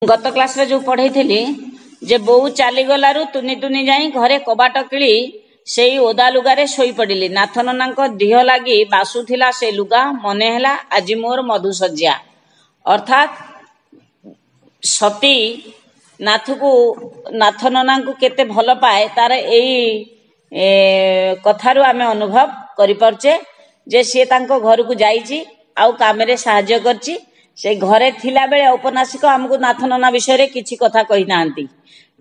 गत क्लास रे जो पढ़े जे बोऊ चलीगलु तुनी तुनी जाई घरे कबाट किली से ओदा लुगारे शोई पड़िली। नाथ नना दिह लगी बासुला से लुगा मने हला आज मोर मधुसज्जा। अर्थात सती नाथ नना को केते भल पाए तार यही कथारू आमे अनुभव करिपारचे जे सी तांको घर को जाइची आउ कामेरे साहाय्य करची। से घरे थिला बेले औपन्यासिक आमको नाथ नना विषय किछि कथा कहि नांती,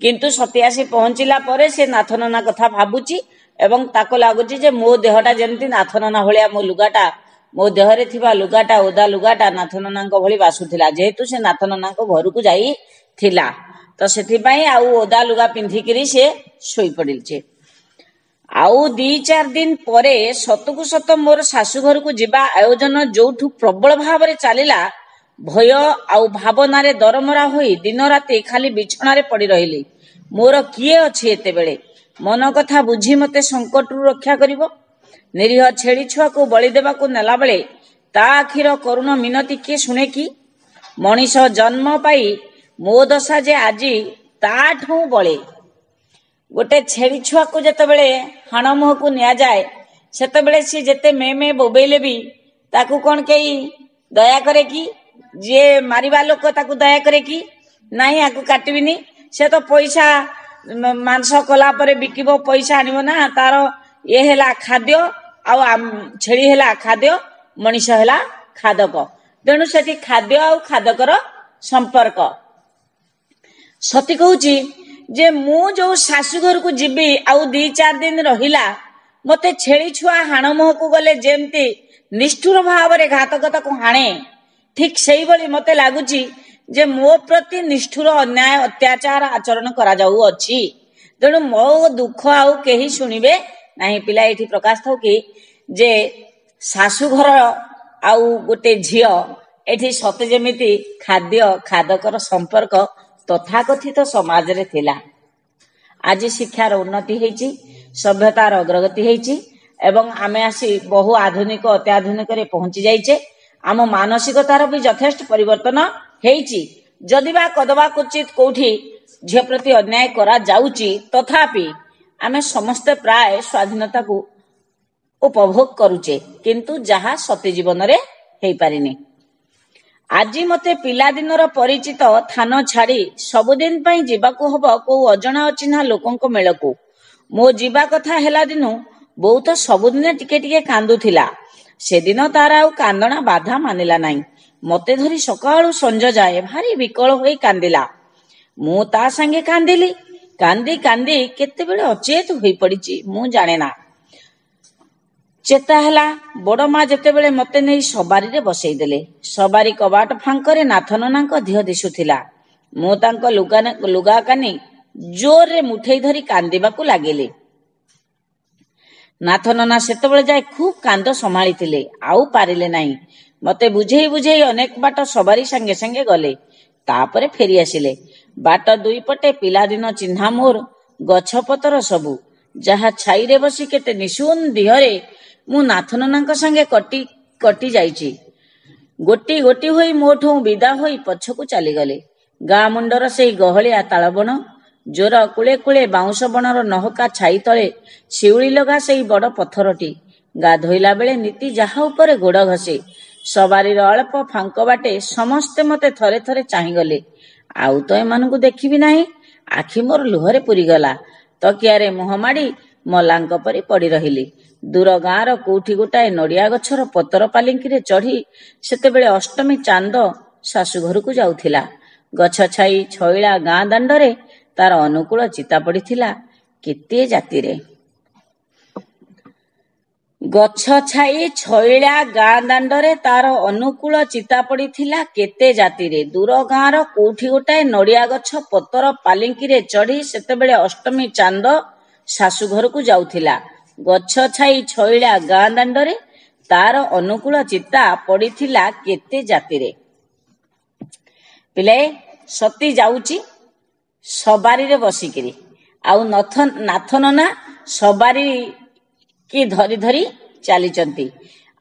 किंतु सती आसी पहुंचिला परे से नाथ नना कथा भाबुची एवं ताको लागुची जे मो देहटा जेमती नाथ नना भलिया मो लुगाटा मो देहरे थिबा लुगाटा ओदा लुगाटा नाथ नना भली बासुथिला। जेहेतु से नाथ नना घर को जाई थिला तो सेथि पई आउ ओदा लुगा पिंधिकिरी से सोई पड़िलचे। आउ 2-4 दिन परे सतकु सत मोर शाशु घर को जिबा आयोजन जोठु प्रबल भाव रे चलिला। भय आउ भावनारे दरमरा होई दिन राति खाली बिछणारे पड़ी रहिली। मोर किए अछि एते बेले मन कथा बुझी मते संकटरू रक्षा करिवो। निरीह छेड़ी छुआ को बलि देबा को नेला बेले ता आखिर करुण मिनती किए शुणे कि? मनीष जन्म पाई मो दशा जे आजी ताठू बळे। गोटे छेड़ी छुआ को जते बेले हाण मुह को निया जाए सेते बेले सी जते मे बोबेले भी ताकू कोन केई दया करे कि? जे मारिबा लोक ताकू दया करे कि नाही? आकू काटबिनी से तो पैसा मांस कला परे बिकिबो पैसा आनिबो ना। तार ये हेला खाद्य आ छेड़ी हेला खाद्य मनीष हेला खादक। तेणु सेठी खाद्य आ खादकर संपर्क। सती कहूची जे मु जो शाशु घर को जीवी आउ 2-4 दिन रहिला मते छेड़ी छुआ हाण मुह को गले जेमती निष्ठुर भाव रे घातकता को हाणे ठीक सही भली मते लागुची जे मो प्रति निष्ठुर अन्याय अत्याचार आचरण करा जाऊ अछि। तेणु मो दुख आउ केही सुनिबे नाही। पिला एठी प्रकाश थौ कि जे शाशु घर आउ गोटे झियो एठी सते जेमिति खाद्य खादकर संपर्क तथाकथित समाज रे थिला। आज शिक्षार उन्नति हेची, सभ्यतार अग्रगति हेची एवं आमे आसी बहु आधुनिक अत्याधुनिक रे पहुंची जाइचे। आम मानसिकतार भी यथेष्ट परिवर्तन हेची। जदिबा कदबा क्वचित कोठी झियो प्रति अन्याय करा जाउची तथापि आमे समस्त प्राय स्वाधीनता को उपभोग करूचे, किंतु जहा सती जीवन रे हेई पारिनी। आज मते पिला दिनर परिचित थान छाड़ी सबुदिन पई जीवाकू हबो को अजणा अचिन्हा लोकंक मेलकू। मो जीवा कथा हेला दिनु बहुत सबुदिन टिके टिके कांदुथिला। से दिन तार आउ कांदना बाधा मानिला नाही। मते धरी सकाळु संज जाए भारी विकल होई कांदिला। मु ता संगे कांदिली। कांदी कांदी केते बेले अचेत होई पड़िची मु जाने ना। चेता हेला बड़ माँ जेते बेले मते नहीं सवारी रे बसई देले। सवारी कबाट फांकरे नाथ ननांक देह दिशुथिला। मु तांको लुगा कानी जोर रे मुठेई धरी कांदिबाकू लागिले। नाथ नना सेतेबेले जाए खूब कांद संभाळिथिले आउ पारिले नाही। मते बुझेई बुझेई अनेक बाट सवारी संगे संगे गले, तापरे फेरी आसिले। बाट दुई पटे पिला दिन चिन्हा मोर गछ पतर सबु जहा छाई रे बसी केते निशुन दिहरे मु नाथ ननांक संगे कटी कटी जाइची। गोटी गोटी होई मोठू विदा होई पछकू चली गले। गाँ मुंडर सेई गहलिया तालबण जोर कुले कुले बाउंश बणर नहका छाई तले शिउली लगा सेई बड़ पथरटी। गाधोइला बेले नीति जाहा उपरे गोड़ घसे। सवारीर अल्प फांक बाटे समस्ते मते थरे थरे चाहिगले। आउ तो एमानकु देखिबी नाही। आखि मोर लुहरे पुरीगला। तकियारे मुह माड़ी मलांक परी पड़ी रहिली। दूर गाँर कोठी गोटाए नड़िया गछर पतर पालिंकी चढ़ी सेतेबेले अष्टमी चांद शाशु घर को जाउथिला। गछ छाई छइला गाँ दांडरे तार अनुकूल चिता पड़िथिला केते जातिरे। गछ छाई छइला गाँ दांडरे तार अनुकूल चिता पड़िथिला केते जातिरे। दूर गाँर कोठी गोटाए नड़िया गछ पतर पालिंकी चढ़ी सेतेबेले अष्टमी चांद शाशु घर को जाउथिला। गछ छाई छइला गाँ दांडरे तार अनुकूल चिता पड़िथिला केते जातिरे। पिले सती जाउची सवारी रे बसिकिरी आउ नाथ नना सवारी की धरी धरी चलीचंती।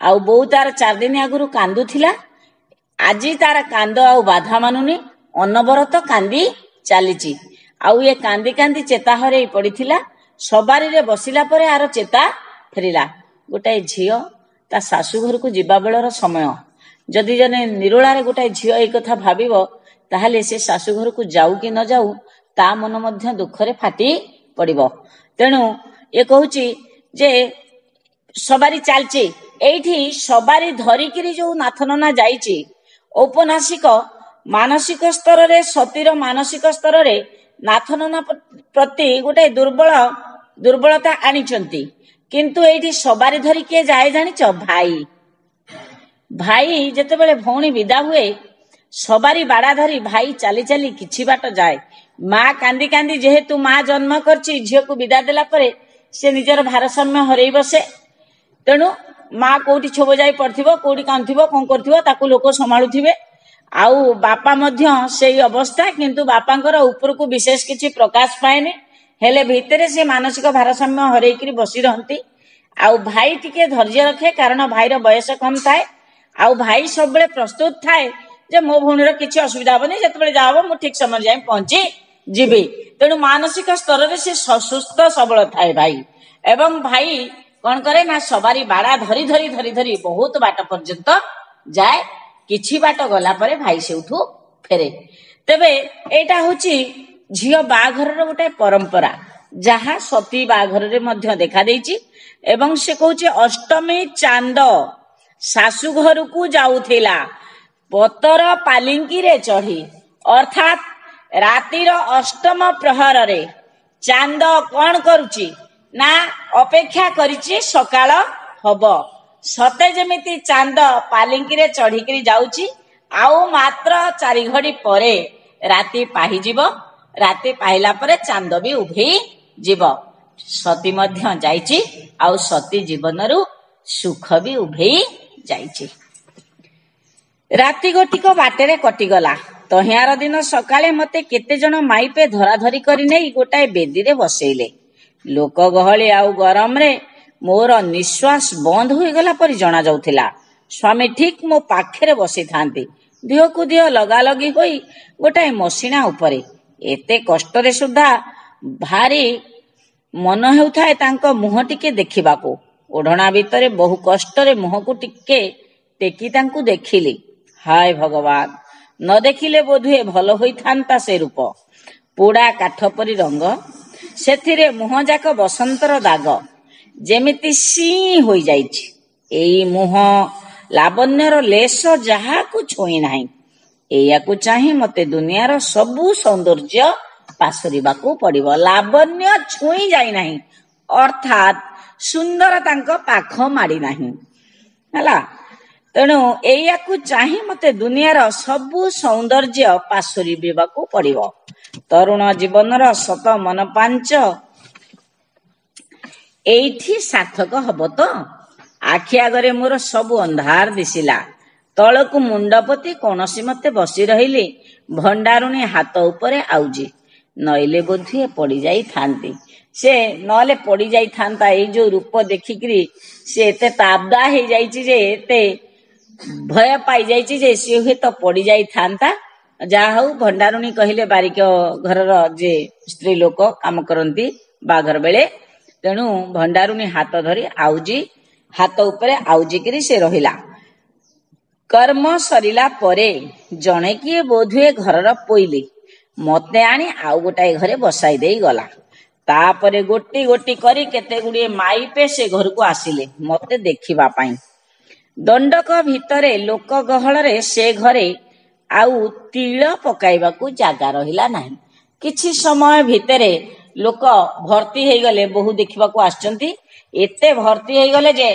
आउ बोउ तार 4 दिन आगुरु कांदुथिला। आजी तार कांद आउ बाधा मानुनी। ଅନବରତ କାନ୍ଦି ଚାଲିଛି। ଆଉ ଏ କାନ୍ଦି କାନ୍ଦି ଚେତା ହରେଇ ପଡିଥିଲା। ସବାରିରେ ବସିଲା ପରେ ଆର ଚେତା ଫେରିଲା। ଗୋଟାଏ ଝିଅ ତା ଶାଶୁ ଘରକୁ ଯିବା ବେଳର ସମୟ। ଯଦି ଜଣେ ନିରୋଳାରେ ଗୋଟାଏ ଝିଅ ଏଇ କଥା ଭାବିବ, ତାହେଲେ ସେ ଶାଶୁ ଘରକୁ ଯାଉ କି ନ ଯାଉ ତା ମନ ମଧ୍ୟ ଦୁଃଖରେ ଫାଟି ପଡିବ। ତେଣୁ ଏ କହୁଛି ଯେ ସବାରି ଚାଲିଛି। ଏଇଠି ସବାରି ଧରିକିରି ଯୋଉ ନାଥ ନନା ଯାଇଛି, ଔପନ୍ୟାସିକ ମାନସିକ ସ୍ତରରେ, ସତୀର ମାନସିକ ସ୍ତରରେ ନାଥ ନନା ପ୍ରତି ଗୋଟାଏ ଦୁର୍ବଳତା ଆଣିଛନ୍ତି। କିନ୍ତୁ ଏଇଠି ସବାରି ଧରି କିଏ ଯାଏ ଜାଣିଛ? ଭାଇ ଯେତେବେଳେ ଭଉଣୀ ବିଦା ହୁଏ, ସବାରି ବାଡ଼ା ଧରି ଭାଇ ଚାଲି ଚାଲି କିଛି ବାଟ ଯାଏ। ମା କାନ୍ଦି କାନ୍ଦି, ଯେହେତୁ ମା ଜନ୍ମ କରିଛି, ଝିଅକୁ ବିଦା ଦେଲା ପରେ ସେ ନିଜର ଭାରସାମ୍ୟ ହରେଇ ବସେ। ତେଣୁ ମା କୋଉଠି ଛୋବ ଯାଇ ପଡିଥିବ, କୋଉଠି କାନ୍ଦୁଥିବ, କଣ କରୁଥିବ, ତାକୁ ଲୋକ ସମ୍ଭାଳୁଥିବେ। ଆଉ ବାପା ମଧ୍ୟ ସେଇ ଅବସ୍ଥା। କିନ୍ତୁ ବାପାଙ୍କର ଉପରକୁ ବିଶେଷ କିଛି ପ୍ରକାଶ ପାଏନି, ହେଲେ ଭିତରେ ସେ ମାନସିକ ଭାରସାମ୍ୟ ହରେଇକିରି ବସି ରହନ୍ତି। ଆଉ ଭାଇ ଟିକେ ଧୈର୍ଯ୍ୟ ରଖେ, କାରଣ ଭାଇର ବୟସ କମ ଥାଏ। ଆଉ ଭାଇ ସବୁବେଳେ ପ୍ରସ୍ତୁତ ଥାଏ ଯେ ମୋ ଭଉଣୀର କିଛି ଅସୁବିଧା ହବନି, ଯେତେବେଳେ ଯାହା ହବ ମୁଁ ଠିକ ସମୟରେ ଯାଇ ପହଞ୍ଚି ଯିବି। ତେଣୁ ମାନସିକ ସ୍ତରରେ ସେ ସୁସ୍ଥ ସବଳ ଥାଏ ଭାଇ। ଏବଂ ଭାଇ କଣ କରେ ନା, ସବାରି ବାଡ଼ା ଧରି ଧରି ଧରି ଧରି ବହୁତ ବାଟ ପର୍ଯ୍ୟନ୍ତ ଯାଏ। କିଛି ବାଟ ଗଲା ପରେ ଭାଇ ସେଉଠୁ ଫେରେ। ତେବେ ଏଇଟା ହଉଛି ଝିଅ ବାହାଘରର ଗୋଟେ ପରମ୍ପରା, ଯାହା ସତୀ ବାହାଘରରେ ମଧ୍ୟ ଦେଖା ଦେଇଛି। ଏବଂ ସେ କହୁଛି ଅଷ୍ଟମୀ ଚାନ୍ଦ ଶାଶୁ ଘରକୁ ଯାଉଥିଲା ପତର ପାଲିଙ୍କିରେ ଚଢି। ଅର୍ଥାତ ରାତିର ଅଷ୍ଟମ ପ୍ରହରରେ ଚାନ୍ଦ କଣ କରୁଛି ନା, ଅପେକ୍ଷା କରିଛି ସକାଳ ହବ। ସତେ ଯେମିତି ଚାନ୍ଦ ପାଲିଙ୍କିରେ ଚଢିକିରି ଯାଉଛି। ଆଉ ମାତ୍ର 4 ଘଡ଼ି ପରେ ରାତି ପାହିଯିବ। ରାତି ପାହିଲା ପରେ ଚାନ୍ଦ ବି ଉଭେଇ ଯିବ। ସତୀ ମଧ୍ୟ ଯାଇଛି, ଆଉ ସତୀ ଜୀବନରୁ ସୁଖ ବି ଉଭେଇ ଯାଇଛି। ରାତି ଗୋଟିକ ବାଟରେ କଟିଗଲା। ତହିଁଆର ଦିନ ସକାଳେ ମତେ କେତେ ଜଣ ମାଇପେ ଧରାଧରି କରି ନେଇ ଗୋଟାଏ ବେଦୀରେ ବସେଇଲେ। ଲୋକ ଗହଳି ଆଉ ଗରମରେ ମୋର ନିଶ୍ୱାସ ବନ୍ଦ ହୋଇଗଲା ପରି ଜଣା ଯାଉଥିଲା। ସ୍ୱାମୀ ଠିକ ମୋ ପାଖରେ ବସିଥାନ୍ତି, ଦିହକୁ ଦିହ ଲଗାଲଗି ହୋଇ ଗୋଟାଏ ମସିଣା ଉପରେ। ଏତେ କଷ୍ଟରେ ସୁଦ୍ଧା ଭାରି ମନ ହେଉଥାଏ ତାଙ୍କ ମୁହଁ ଟିକେ ଦେଖିବାକୁ। ଓଢ଼ଣା ଭିତରେ ବହୁ କଷ୍ଟରେ ମୁହଁକୁ ଟିକେ ଟେକି ତାଙ୍କୁ ଦେଖିଲି। ହାୟ ଭଗବାନ, ନ ଦେଖିଲେ ବୋଧହୁଏ ଭଲ ହୋଇଥାନ୍ତା ସେ ରୂପ। ପୋଡ଼ା କାଠ ପରି ରଙ୍ଗ, ସେଥିରେ ମୁହଁ ଯାକ ବସନ୍ତର ଦାଗ, ଯେମିତି ସିଁ ହୋଇଯାଇଛି। ଏଇ ମୁହଁ ଲାବଣ୍ୟର ଲେଶ ଯାହାକୁ ଛୁଇଁ ନାହିଁ। ଏଇଆକୁ ଚାହିଁ ମତେ ଦୁନିଆର ସବୁ ସୌନ୍ଦର୍ଯ୍ୟ ପାସୋରିବାକୁ ପଡିବ। ଲାବଣ୍ୟ ଛୁଇଁ ଯାଇନାହିଁ, ଅର୍ଥାତ ସୁନ୍ଦର ତାଙ୍କ ପାଖ ମାଡ଼ି ନାହିଁ ହେଲା। ତେଣୁ ଏଇଆକୁ ଚାହିଁ ମତେ ଦୁନିଆର ସବୁ ସୌନ୍ଦର୍ଯ୍ୟ ପାସୋରିବାକୁ ପଡିବ। ତରୁଣ ଜୀବନର ଶତ ମନପାଞ୍ଚ ଏଇଠି ସାର୍ଥକ ହବ ତ? ଆଖି ଆଗରେ ମୋର ସବୁ ଅନ୍ଧାର ଦିଶିଲା। ତଳକୁ ମୁଣ୍ଡ ପୋତି କୌଣସି ମତେ ବସି ରହିଲି। ଭଣ୍ଡାରୁଣୀ ହାତ ଉପରେ ଆଉଜି। ନଇଲେ ବୋଧହୁଏ ପଡିଯାଇଥାନ୍ତି। ସେ ନହେଲେ ପଡିଯାଇଥାନ୍ତା। ଏଇ ଯୋଉ ରୂପ ଦେଖିକିରି ସେ ଏତେ ତାବଦା ହେଇଯାଇଛି, ଯେ ଏତେ ଭୟ ପାଇଯାଇଛି ଯେ ସିଏ ହୁଏତ ପଡିଯାଇଥାନ୍ତା। ଯାହା ହଉ, ଭଣ୍ଡାରୁଣୀ କହିଲେ ବାରିକ ଘରର ଯେ ସ୍ତ୍ରୀ ଲୋକ କାମ କରନ୍ତି ବାହାଘର ବେଳେ। ତେଣୁ ଭଣ୍ଡାରୁଣୀ ହାତ ଧରି ହାତ ଉପରେ ଆଉଜିକିରି ସେ ରହିଲା। କର୍ମ ସରିଲା ପରେ ଜଣେ କିଏ ବୋଧହୁଏ ଘରର ପୋଇଲି ମତେ ଆଣି ଆଉ ଗୋଟାଏ ଘରେ ବସାଇ ଦେଇ ଗଲା। ତାପରେ ଗୋଟି ଗୋଟି କରି କେତେ ଗୁଡ଼ିଏ ମାଇପେ ସେ ଘରକୁ ଆସିଲେ ମତେ ଦେଖିବା ପାଇଁ। ଦଣ୍ଡକ ଭିତରେ ଲୋକ ଗହଳରେ ସେ ଘରେ ଆଉ ତିଳ ପକାଇବାକୁ ଜାଗା ରହିଲା ନାହିଁ। କିଛି ସମୟ ଭିତରେ ଲୋକ ଭର୍ତ୍ତି ହେଇଗଲେ, ବୋହୂ ଦେଖିବାକୁ ଆସିଛନ୍ତି। ଏତେ ଭର୍ତ୍ତି ହେଇଗଲେ ଯେ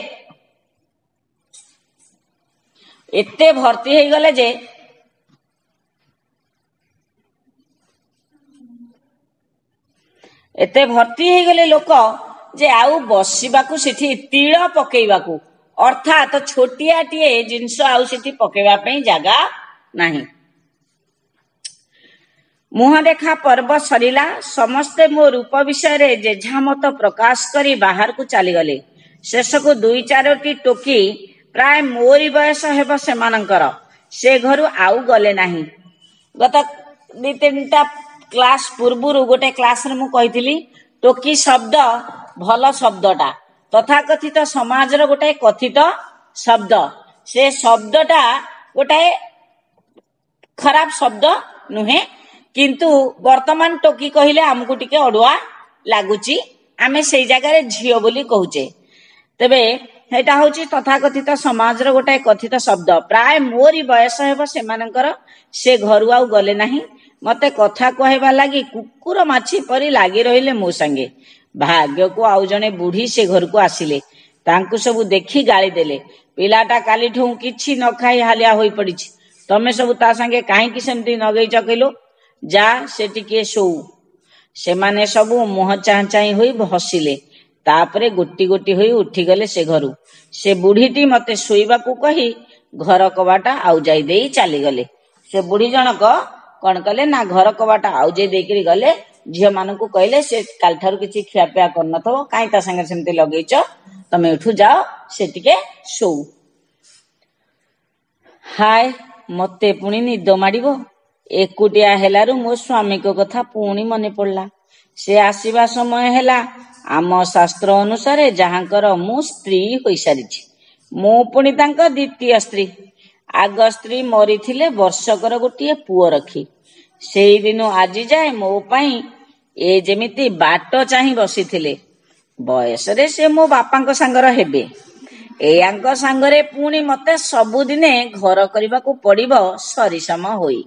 ଲୋକ ଯେ ଆଉ ବସିବାକୁ, ସେଠି ତିଳ ପକେଇବାକୁ, ଅର୍ଥାତ ଛୋଟିଆଟିଏ ଜିନିଷ ଆଉ ସେଠି ପକେଇବା ପାଇଁ ଜାଗା ନାହିଁ। ମୁହଁ ଦେଖା ପର୍ବ ସରିଲା। ସମସ୍ତେ ମୋ ରୂପ ବିଷୟରେ ଯେଝା ମତ ପ୍ରକାଶ କରି ବାହାରକୁ ଚାଲିଗଲେ। ଶେଷକୁ 2-4ଟି ଟୋକି, ପ୍ରାୟ ମୋରି ବୟସ ହେବ ସେମାନଙ୍କର, ସେ ଘରୁ ଆଉ ଗଲେ ନାହିଁ। ଗତ दी तीनटा क्लास पूर्व गोटे क्लास रे मु कहितली टोकी शब्द भल शब्दटा तथाकथित समाज रो गोटे कथित शब्द से शब्दटा गोटे खराब शब्द नुहे किंतु वर्तमान टोकी कहले हमकु टिके अडुआ लागुची आमे सेई जगह रे झियो बोली कहूचे तेबे हेटा होची तथाकथित समाज रो गोटे कथित शब्द प्राय मोरी बयस हेबो से मानकर से घरु आउ गले नाही मते कथा कहबा लागि कुकुर माछी परी लागी रहिले मो संगे भाग्य को आउ जने बुढ़ी से घर को आसिले तांकु सब देखी गाली देले पिलाटा काली ठौ किछि न खाई हालिया होई पड़िछि तमे सब ता संगे काहे कि सेमती नगई चकैलो जा से टिके सोऊ से माने सब मुह चाह चाही होई हसिले तापरे गोटी गोटी होई उठी गले से घरु से बुढ़ीटी मते सोईबा को कही घर कबाटा आउ जाई देई चाली गले से बुढ़ी जनक कौन कले ना घर कबाटा आउ जाई देई गले झियो मानकु कहले से काल ठारु किछि खियापिया करनथो काई ता संगे सेमती लगेइच तमे उठू जाओ से टिके सोऊ हाय मते पुणी निद माडिबो एकुटिया हेलारु मो स्वामी को कथा पुणी मने पड़ला से आसीबा समय हेला आम शास्त्र अनुसार जहांकर मु स्त्री होई सारिछि मु पुणी तांको द्वितीय स्त्री आग स्त्री मरिथिले वर्षकर गोटिए पुओ रखी सेई दिनु आजि जाए मो पई ए जेमिति बाट चाही बसिथिले बयस रे से मो बापांको सांगर हेबे एयांको सांगरे पुणी मते सबुदिने घर करबा को पड़िबो सरिसम होई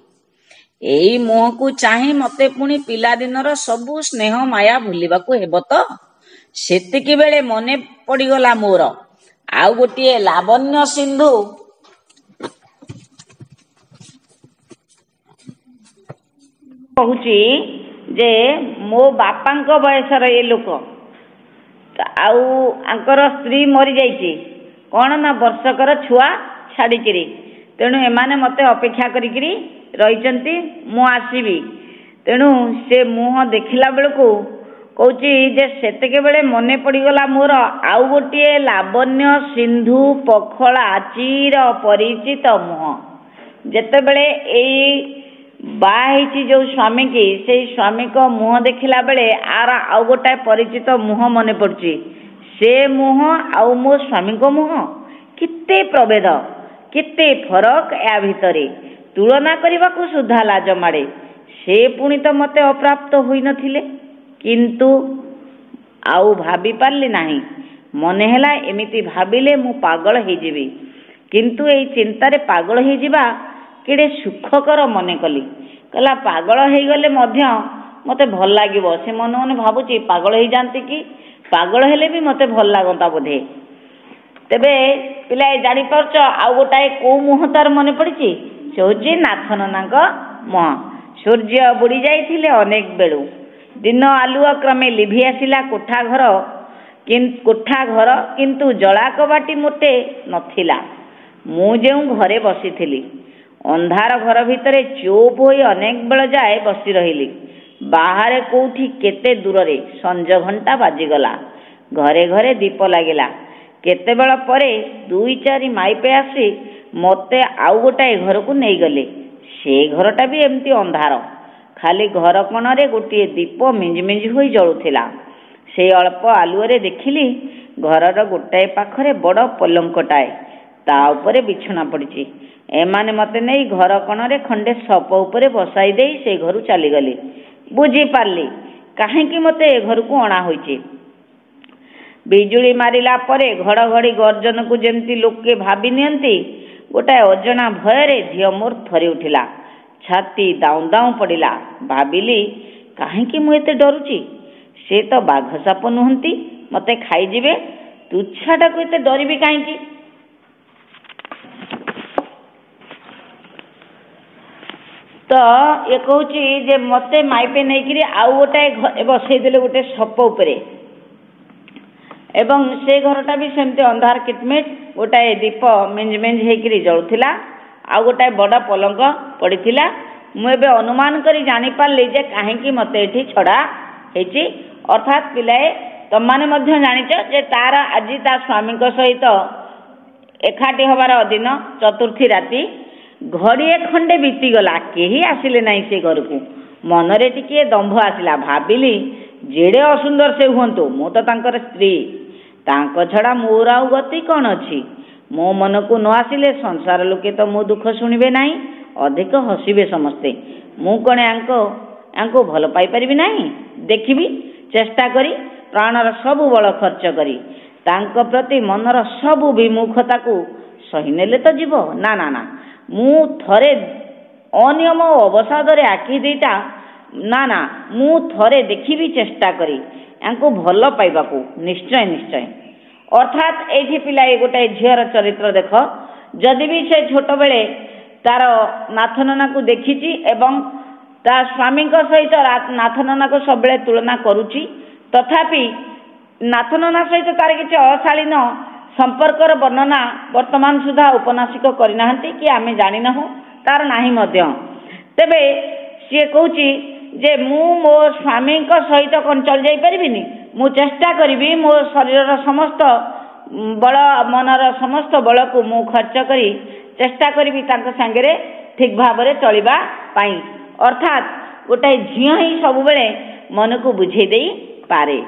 एई मोह को चाही मते पुणी पिला दिनर सबु स्नेह माया भूलिबा को हेबो तो सेतिकी बेले मने पड़ीगला मोर आउ गोटिए लावण्य सिंधु कहूची जे मो बापांको बयसर ए लोक आउ आंकर स्त्री मरी जाइछि कौन ना वर्षकर छुआ छाड़िकी तेणु एमाने मते अपेक्षा करिकी रही मु आसबि तेणु से मुह देखला बेलू कौची जे सेतके बेले मने पड़ीगला मोर आउ गोटे लावण्य सिंधु पखला चिर परिचित मुह जेते बेले एई बाही जो स्वामी की से स्वामी को मुह देखला बेले आर आउ गोटाए परिचित मुह मने पड़ुची से मुह आउ मो स्वामी को मुह किते प्रभेद किते फरक या भितरे तुलना करने को सुधा लाज माड़े से पुणी तो मते अप्राप्त होई नथिले किंतु आउ भाभी पारली नाही मने हेला एमिति भाबिले मु पागल हे जिबी किंतु एई चिंतारे पागल हे जिबा केडे सुखकर मने कली कहला पागल हे गले मध्य मते भल लागिबो से मन मन भाबुची पागल हे जानती कि पागल हेले भी मते भल लागंता बोधे तेबे पिलाए जानी परछ आउ गोटाए को मुह तार मने पड़िची से हूँ नाथन नांक मुह सूर्य बुड़ी जाइथिले अनेक बेलू दिन आलुआ क्रमे लिभि आसिला कोठा घर किंतु जला कबाटी मोटे नथिला मु जेउ घरे बसिथिली अंधार घर भितरे चुप होई अनेक बेल जाए बसी रहिली बाहर कोठी केते दूर रे संज घंटा बाजिगला घरे घरे दीप लागिला केते बेल परे दुई चारि माइपे आसी मते आउ गोटाए घर को नहीं गले से घरटा भी एमती अंधार खाली घर कोणरे गोटे दीप मिंज मिंज होई जळुथिला से अल्प आलुअरे देखिली घरर गोटाए पाखरे बड़ पलंकटाए ता उपरे बिछना पड़िची एमाने मते नहीं घर कोणरे खंडे सप उपरे बसाई देई से घरु चली गली बुझी पारली काहेकि मते ए घर को अणा होईची बिजुली मारिला परे घड़घड़ी गर्जन को जेमती लोके भाबी नियंती गोटाए अजना भୟରେ झियो मोर थरी उठिला छाती दाउ दाउ पड़िला भाबिली काहेकि मु एते डरुची से तो बाघ साप नुहंती मते खाई जिवे तुच्छाटा को एते डरिबी काहेकि तो ये कहूची जे मते माइपे नहीं करी आउ गोटाए घरे बसई देले गोटे सप उपरे एवं से घरटा भी सेमती अंधार किटमिट गोटाए दीप मिंज मिंज होकर जलुला आउ गोटाए बड़ पलंक पड़ीला मुझे अनुमान करी जानी पारली जे काहेकि मते एठी छड़ा हेची अर्थात पिलाए तमाने मध्य जानिच जे तार आज ता स्वामी सहित एकाठी हबार दिन चतुर्थी राति घड़िए खंडे बीतीगला केही आसिले नहीं से घर को मनरे टिके दंभ आसिला भाविली जेड़े असुंदर से हुंतु मु तो तांकर स्त्री तांको छड़ा मोर आउ गति कौन अच्छी मो मन को न आसिले संसार लोके तो मो दुख शुणिबे नहीं अधिक हसिबे समस्ते मु कौन यांको भल पाई परिबी नहीं देखिबी चेष्टा करी प्राणर सबु बल खर्च करी तांको प्रति मनर सबु विमुखता को सही नेले तो जीव ना ना ना मु थरे अनियम अवसादरे आखि दीटा ना ना मु थरे देखिबी चेष्टा करी यांको भल पाइबाकू निश्चय निश्चय अर्थात एठी पिला गोटे झीर चरित्र देख जदि भी से छोट बेले तार नाथ नना को देखिची एवं ता स्वामी सहित नाथ नना को सब तुलना करुची तथापि नाथ नना सहित तार किसी अशालीन संपर्कर वर्णना वर्तमान सुधा उपन्यासिक करना कि आमे जानी ना तार नाही मध्य तेबे सी कहूची जे मु मो स्वामी सहित कौन चल जाई परिबिनी मु चेष्टा करी मो शरीर समस्त बल मनर समस्त बल को मु खर्च करी चेष्टा करी सांगे ठीक भाव में चलवा पाई अर्थात गोटाए झील ही सब बेले मन को बुझे दे पारे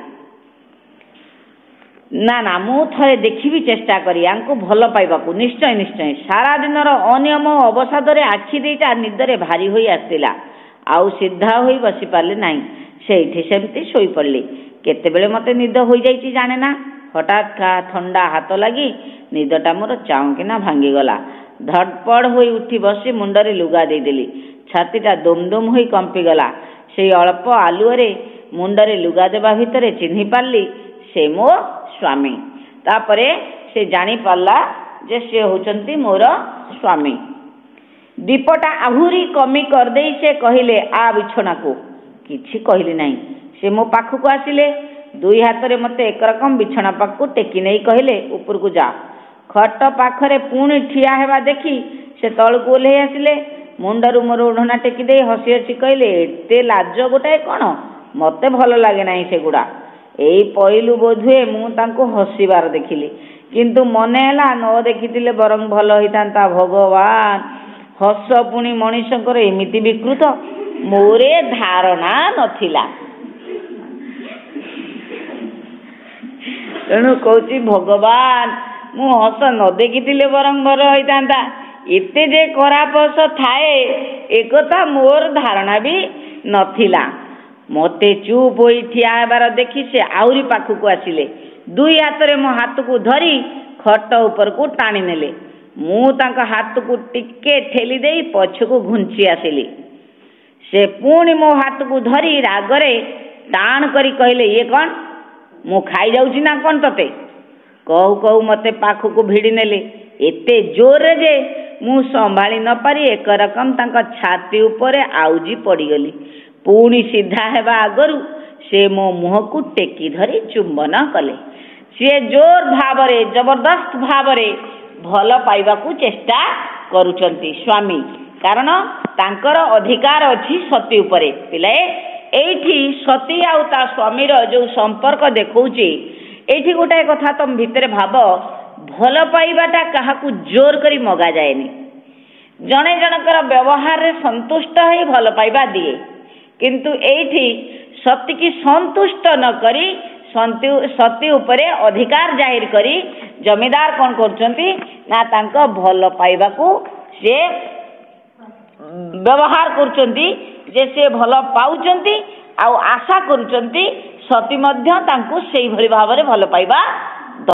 ना ना मु थे देखी चेष्टा करी यांको भल पाइबाकू निश्चय निश्चय सारा दिन अनियम अवसाद आखि दीटा निदरे भारी होई आसला आउ सीधा होई बसी पारे ना से सेमती शोई पड़ली केतेबेले मते निद हो जाइछि जाने ना हठात का ठंडा हाथ लगी निदटा मोर चाउकिना भांगीगला धड़पड़ होई उठी बसी मुंडरे लुगा देदेली छातीटा दुमदुम होई कंपीगला से अल्प आलुअरे मुंडरे लुगा देवा भितरे चिन्ही पारली से मो स्वामी तापरे से जानी पारला जे से होचंती मोर स्वामी दीपटा आहुरी कमी करदे से कहले आ बिछना को किछि कहली नहीं से मो पाखक आसिले दुई हाथ रे मते एक रकम बिछना पाखु टेकी नहीं कहले ऊपर को जा खट पाखरे पुणी ठिया हेबा देखी से तल को ओल्हे आसिले मुंडरू मोर ओढ़ना टेकी दे हसी हसी कहले एते लाज गोटाए कौन मते भल लगे नहीं सेगुड़ा एई पहलू बोधुए मु तांको हसीबार देखिली किंतु मने हला न देखिथिले बरং भल होइतांता भगवान हस पुणी मनीषंकर एमिति विकृत मोरे धारणा नथिला तेणु कहूँ भगवान मु हस न देखी बरং भर होता एते जे खराब हस थाए एकथा मोर धारणा भी नथिला मते चुप होई ठिया हेबार देखी से आउरी पाखक आसिले दुई हाथ रे मो हाथ को धरी खट ऊपर को टाणी नेले मु तांका हाथ को टिके ठेली देई पछको घुंची आसिली से पुणी मो हाथ को धरी रागरे टाण करी कहले ये कौन मु खाई जाऊची ना कौन तते कहू कहू मते पाख को भिड़ी नेले एते जोर जे मु संभाली न पारी एक रकम तांका छाती ऊपर आउजी पड़ीगली पुणी सीधा हेबा आगरु से मो मुह को टेकी धरी चुंबन कले सी जोर भावरे जबरदस्त भावरे भल पाइबाकू चेष्टा करुचंती स्वामी कारण तांकर अधिकार अछि सती उपरे पिलाए एठी सती आउ ता स्वामीर जो संपर्क देखौची एठी गोटाए कथा तुम भितरे भाव भल पाइबाटा काहाकू जोर करी मगा जाएनी जने जनकर व्यवहार रे संतुष्ट है भल पाइबा दिए किंतु एठी सती की संतुष्ट न करी सती उपरे अधिकार जाहिर करी जमीदार कौन करछंती ना तांको भल पाइबाकू से व्यवहार करछंती जे से भल पाउचंती आउ आशा करुचंती सती मध्य तांको सेही भली भाबरे भल पाइबा